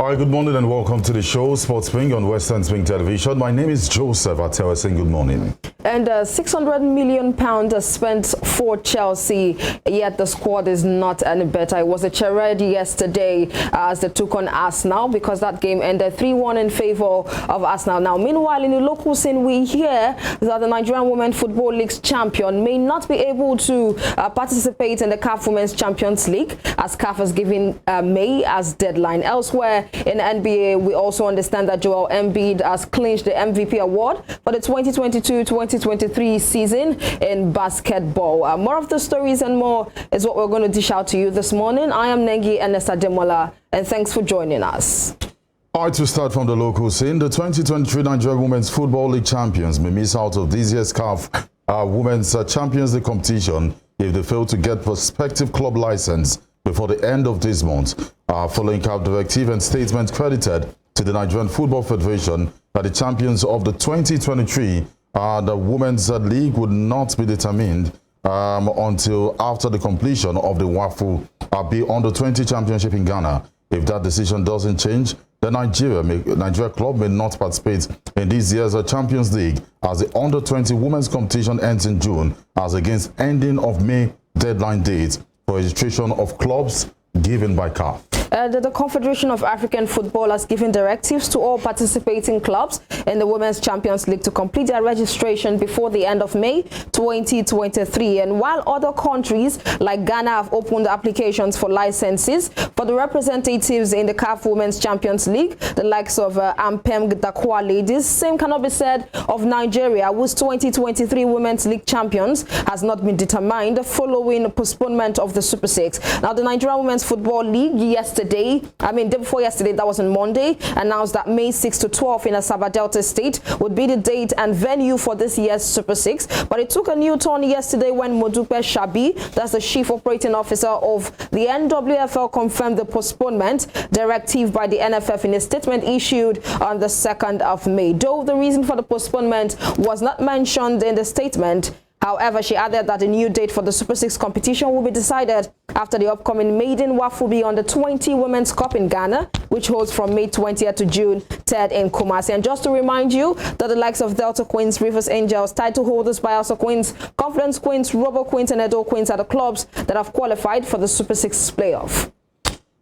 Hi, good morning and welcome to the show, Sports Spring on Western Spring Television. My name is Joseph Atewa saying good morning. And £600 million spent for Chelsea, yet the squad is not any better. It was a charade yesterday as they took on Arsenal because that game ended 3-1 in favor of Arsenal. Now, meanwhile, in the local scene, we hear that the Nigerian Women Football League's champion may not be able to participate in the CAF Women's Champions League as CAF has given May as deadline. Elsewhere in NBA, we also understand that Joel Embiid has clinched the MVP award for the 2022-2023 season in basketball. More of the stories and more is what we're going to dish out to you this morning. I am Nengi Enesa Demola, and thanks for joining us. All right, to start from the local scene, the 2023 Nigeria Women's Football League champions may miss out of this year's CAF Women's Champions League competition if they fail to get prospective club license before the end of this month. Following CAF directive and statement credited to the Nigerian Football Federation that the champions of the 2023 the Women's League would not be determined until after the completion of the WAFU Under-20 Championship in Ghana. If that decision doesn't change, the Nigeria club may not participate in this year's Champions League as the Under-20 Women's competition ends in June as against ending of May deadline date for registration of clubs given by CAF. The Confederation of African Football has given directives to all participating clubs in the Women's Champions League to complete their registration before the end of May 2023. And while other countries like Ghana have opened applications for licenses for the representatives in the CAF Women's Champions League, the likes of Ampem Dakwa ladies, same cannot be said of Nigeria, whose 2023 Women's League champions has not been determined following postponement of the Super Six. Now, the Nigerian Women's Football League day before yesterday, that was on Monday, announced that May 6 to 12 in Asaba Delta State would be the date and venue for this year's Super Six. But it took a new turn yesterday when Modupe Shabi, that's the chief operating officer of the NWFL, confirmed the postponement directive by the NFF in a statement issued on the 2nd of May. Though the reason for the postponement was not mentioned in the statement, however, she added that the new date for the Super Six competition will be decided after the upcoming maiden WAFU Under-20 Women's Cup in Ghana, which holds from May 20th to June 3rd in Kumasi. And just to remind you that the likes of Delta Queens, Rivers Angels, title holders Bayelsa Queens, Confidence Queens, Robo Queens, and Edo Queens are the clubs that have qualified for the Super Six playoff.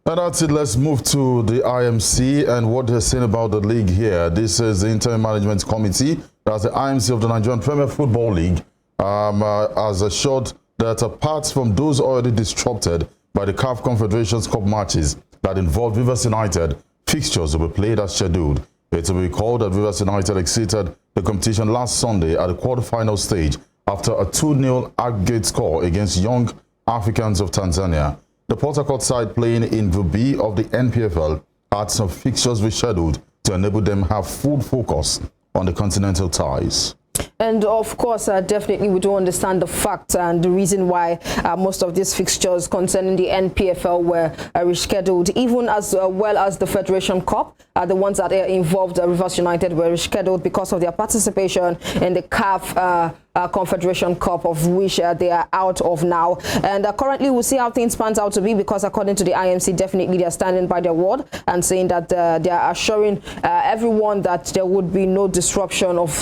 And that's it. Let's move to the IMC and what they're saying about the league here. This is the Interim Management Committee. That's the IMC of the Nigerian Premier Football League. As assured that apart from those already disrupted by the CAF Confederations Cup matches that involved Rivers United, fixtures will be played as scheduled. It will be recalled that Rivers United exited the competition last Sunday at the quarterfinal stage after a 2-0 aggregate score against Young Africans of Tanzania. The Port Harcourt side playing in Group B of the NPFL had some fixtures rescheduled to enable them have full focus on the continental ties. And of course, definitely we do understand the fact and the reason why most of these fixtures concerning the NPFL were rescheduled, even as well as the Federation Cup. The ones that involved Rivers United were rescheduled because of their participation in the CAF Confederation Cup, of which they are out of now. And currently we'll see how things pans out to be, because according to the IMC, definitely they are standing by their word and saying that they are assuring everyone that there would be no disruption of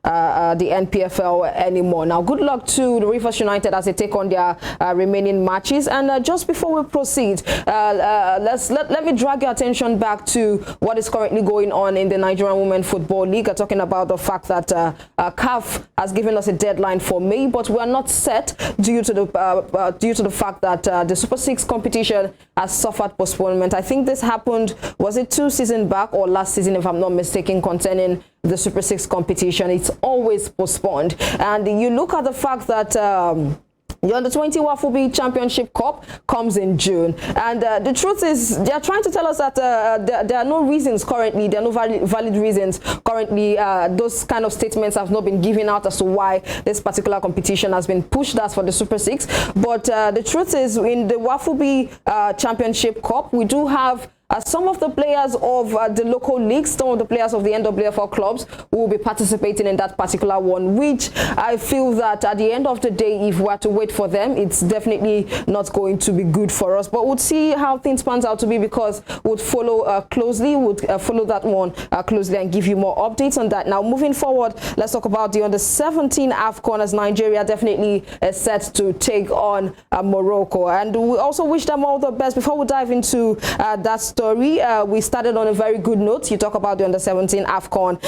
the NPFL anymore. Now, good luck to the Rivers United as they take on their remaining matches. And just before we proceed, let me drag your attention back to what is currently going on in the Nigerian Women Football League. Talking about the fact that CAF has given us a deadline for May, but we are not set due to the fact that the Super Six competition has suffered postponement. I think this happened, was it 2 seasons back or last season, if I'm not mistaken, concerning the Super Six competition. It's always postponed. And you look at the fact that the Under-20 WAFU Championship Cup comes in June. And the truth is, they are trying to tell us that there are no reasons currently, there are no valid reasons currently. Those kind of statements have not been given out as to why this particular competition has been pushed as for the Super Six. But the truth is, in the WAFU Championship Cup, we do have some of the players of the local leagues, some of the players of the NWFL clubs will be participating in that particular one, which I feel that at the end of the day, if we are to wait for them, it's definitely not going to be good for us. But we'll see how things pans out to be, because we'll follow closely, follow that one closely and give you more updates on that. Now, moving forward, let's talk about the under-17 AFCON, as Nigeria definitely is set to take on Morocco. And we also wish them all the best. Before we dive into that story, we started on a very good note. You talk about the under-17 AFCON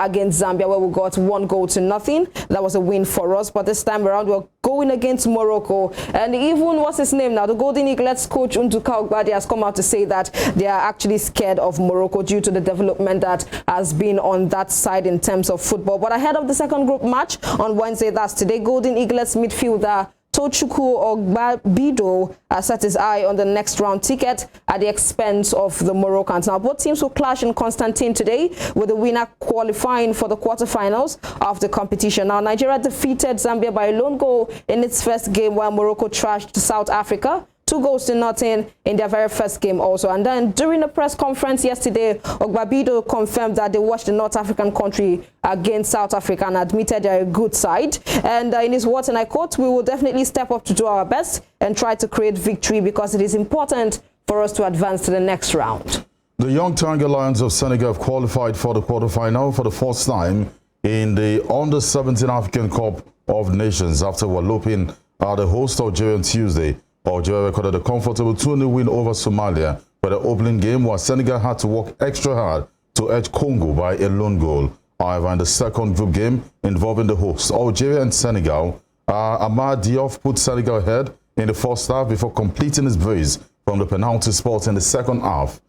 against Zambia, where we got 1-0. That was a win for us. But this time around, we're going against Morocco. And even, what's his name now, the Golden Eaglets coach Nduka Ogbadi has come out to say that they are actually scared of Morocco due to the development that has been on that side in terms of football. But ahead of the second group match on Wednesday, that's today, Golden Eaglets midfielder Tochukwu Ogbabido set his eye on the next round ticket at the expense of the Moroccans. Now, both teams will clash in Constantine today, with the winner qualifying for the quarterfinals of the competition. Now, Nigeria defeated Zambia by a lone goal in its first game, while Morocco trashed South Africa 2-0 in their very first game also. And then during a press conference yesterday, Ogbabido confirmed that they watched the North African country against South Africa and admitted they're a good side. And in his words, and I quote, "We will definitely step up to do our best and try to create victory, because it is important for us to advance to the next round." The Young Tiger Lions of Senegal have qualified for the quarterfinal for the first time in the Under-17 African Cup of Nations after walloping the host Algeria on Tuesday. Algeria recorded a comfortable 2-0 win over Somalia for the opening game, while Senegal had to work extra hard to edge Congo by a lone goal. However, in the second group game involving the hosts, Algeria and Senegal, Amad Diop put Senegal ahead in the first half before completing his brace from the penalty spot in the second half.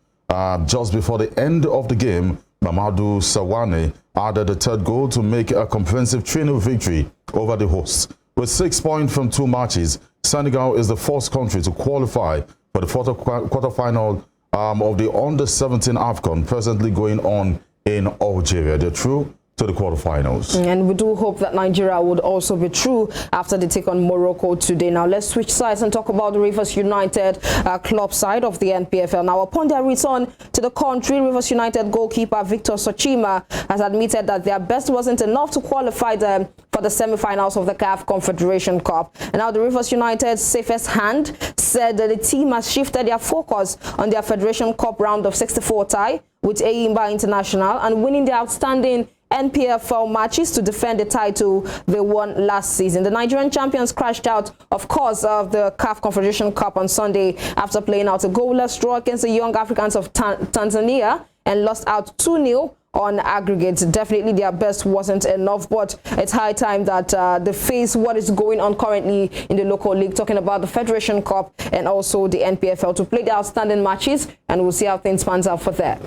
Just before the end of the game, Mamadou Sawane added the third goal to make a comprehensive 3-0 victory over the hosts. With 6 points from 2 matches, Senegal is the first country to qualify for the quarterfinal of the Under-17 AFCON, presently going on in Algeria. They're through to the quarterfinals. And we do hope that Nigeria would also be true after they take on Morocco today. Now, let's switch sides and talk about the Rivers United club side of the NPFL. Now, upon their return to the country, Rivers United goalkeeper Victor Sochima has admitted that their best wasn't enough to qualify them for the semi-finals of the CAF Confederation Cup. And now the Rivers United's safest hand said that the team has shifted their focus on their Federation Cup round of 64 tie with Eyimba International and winning the outstanding NPFL matches to defend the title they won last season. The Nigerian champions crashed out, of course, of the CAF Confederation Cup on Sunday after playing out a goalless draw against the Young Africans of Tanzania and lost out 2-0 on aggregate. Definitely their best wasn't enough, but it's high time that they face what is going on currently in the local league, talking about the Federation Cup and also the NPFL, to play the outstanding matches, and we'll see how things pans out for them.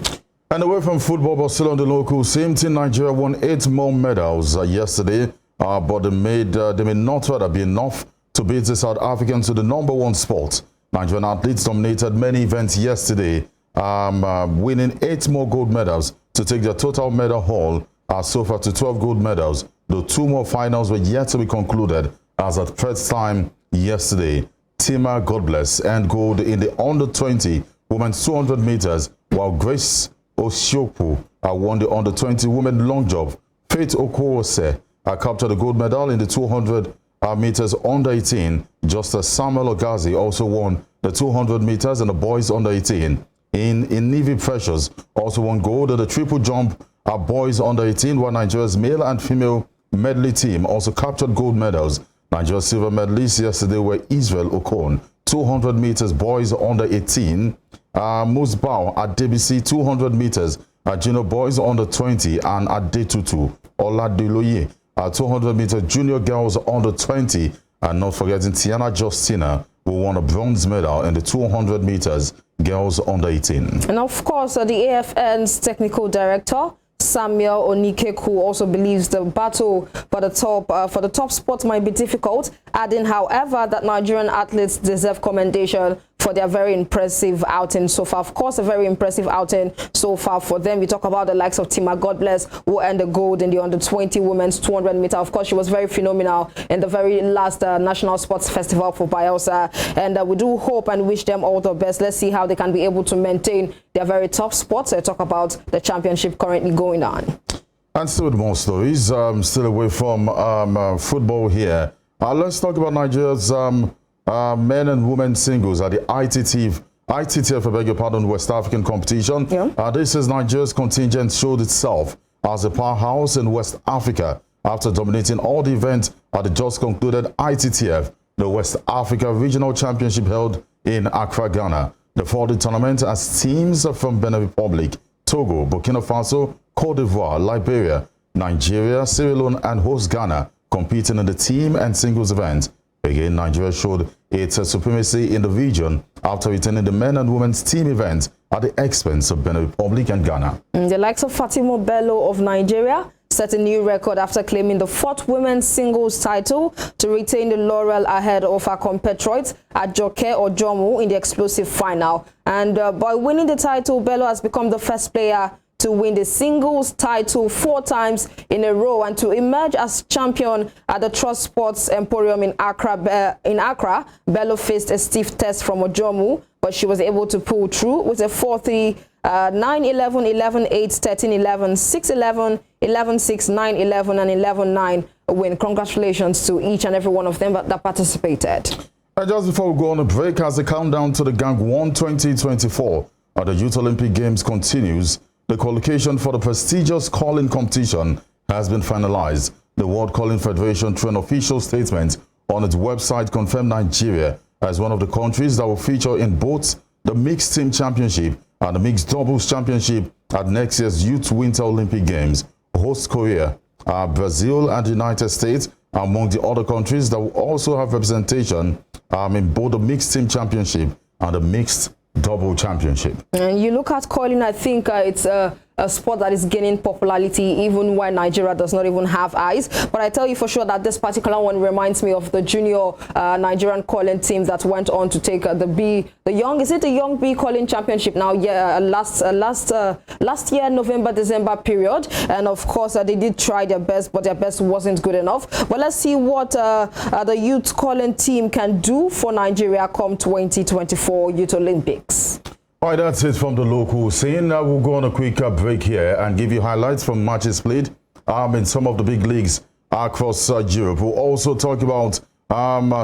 And away from football, but still on the local scene, Team Nigeria won 8 more medals yesterday, but they may not rather be enough to beat the South Africans to the #1 spot. Nigerian athletes dominated many events yesterday, winning 8 more gold medals to take their total medal haul so far to 12 gold medals, though 2 more finals were yet to be concluded as at press time yesterday. Tima, God bless, and gold in the under-20 women's 200 meters, while Grace Osiopu won the under-20 women long jump. Faith Okoose captured the gold medal in the 200 meters under-18, just as Samuel Ogazi also won the 200 meters and the boys under-18. In Nivi Precious also won gold at the triple jump boys under-18, while Nigeria's male and female medley team also captured gold medals. Nigeria's silver medalists yesterday were Israel Okon, 200 meters boys under-18, Musbao at DBC 200 meters, junior boys under-20, and at Adetutu Oladeloye 200 meters junior girls under-20, and not forgetting Tiana Justina, who won a bronze medal in the 200 meters girls under-18. And of course, the AFN's technical director Samuel Onikeku also believes the battle for the top spot might be difficult, adding, however, that Nigerian athletes deserve commendation for their very impressive outing so far. Of course, a very impressive outing so far for them. We talk about the likes of Tima Godbless, who earned the gold in the under-20 women's 200 meter. Of course, she was very phenomenal in the very last National Sports Festival for Bielsa. And we do hope and wish them all the best. Let's see how they can be able to maintain their very top spots. Talk about the championship currently going on. And still with more stories, still away from football here. Let's talk about Nigeria's men and women singles at the ITTF, I beg your pardon, West African competition. Yeah. This is Nigeria's contingent showed itself as a powerhouse in West Africa after dominating all the events at the just concluded ITTF, the West Africa Regional Championship held in Accra, Ghana. The 4-day tournament has teams from Benin Republic, Togo, Burkina Faso, Cote d'Ivoire, Liberia, Nigeria, Sierra Leone, and host Ghana competing in the team and singles events. Again, Nigeria showed its supremacy in the region after returning the men and women's team events at the expense of Benin Republic and Ghana. The likes of Fatima Bello of Nigeria set a new record after claiming the 4th women's singles title to retain the laurel ahead of her compatriots Ajoke Ojomu in the explosive final. And by winning the title, Bello has become the first player to win the singles title 4 times in a row and to emerge as champion at the Trust Sports Emporium in Accra. Bello faced a stiff test from Ojomu, but she was able to pull through with a 4-3, 9-11, 11-8, 13-11, 6-11, 11-6, 9-11, and 11-9 win. Congratulations to each and every one of them that participated. And just before we go on a break, as the countdown to the Gangwon 2024 at the Youth Olympic Games continues, the qualification for the prestigious curling competition has been finalized. The World Curling Federation, through an official statement on its website, confirmed Nigeria as one of the countries that will feature in both the Mixed Team Championship and the Mixed Doubles Championship at next year's Youth Winter Olympic Games. Host Korea, Brazil, and the United States are among the other countries that will also have representation in both the Mixed Team Championship and the Mixed Double Championship. And you look at curling, I think it's a sport that is gaining popularity even when Nigeria does not even have eyes. But I tell you for sure that this particular one reminds me of the junior Nigerian curling team that went on to take the Young B Curling Championship now? Yeah, last year, November, December period. And of course, they did try their best, but their best wasn't good enough. But let's see what the youth curling team can do for Nigeria come 2024 Youth Olympics. All right, that's it from the local scene. Now we'll go on a quick break here and give you highlights from matches played in some of the big leagues across Europe. We'll also talk about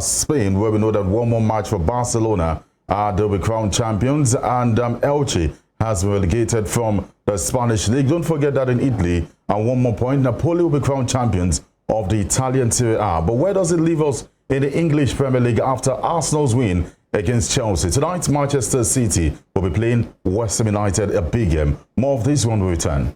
Spain, where we know that one more match for Barcelona. They'll be crowned champions, and Elche has been relegated from the Spanish league. Don't forget that in Italy, and one more point, Napoli will be crowned champions of the Italian Serie A. But where does it leave us in the English Premier League after Arsenal's win against Chelsea? Tonight, Manchester City will be playing West Ham United, a big game. More of this when we return.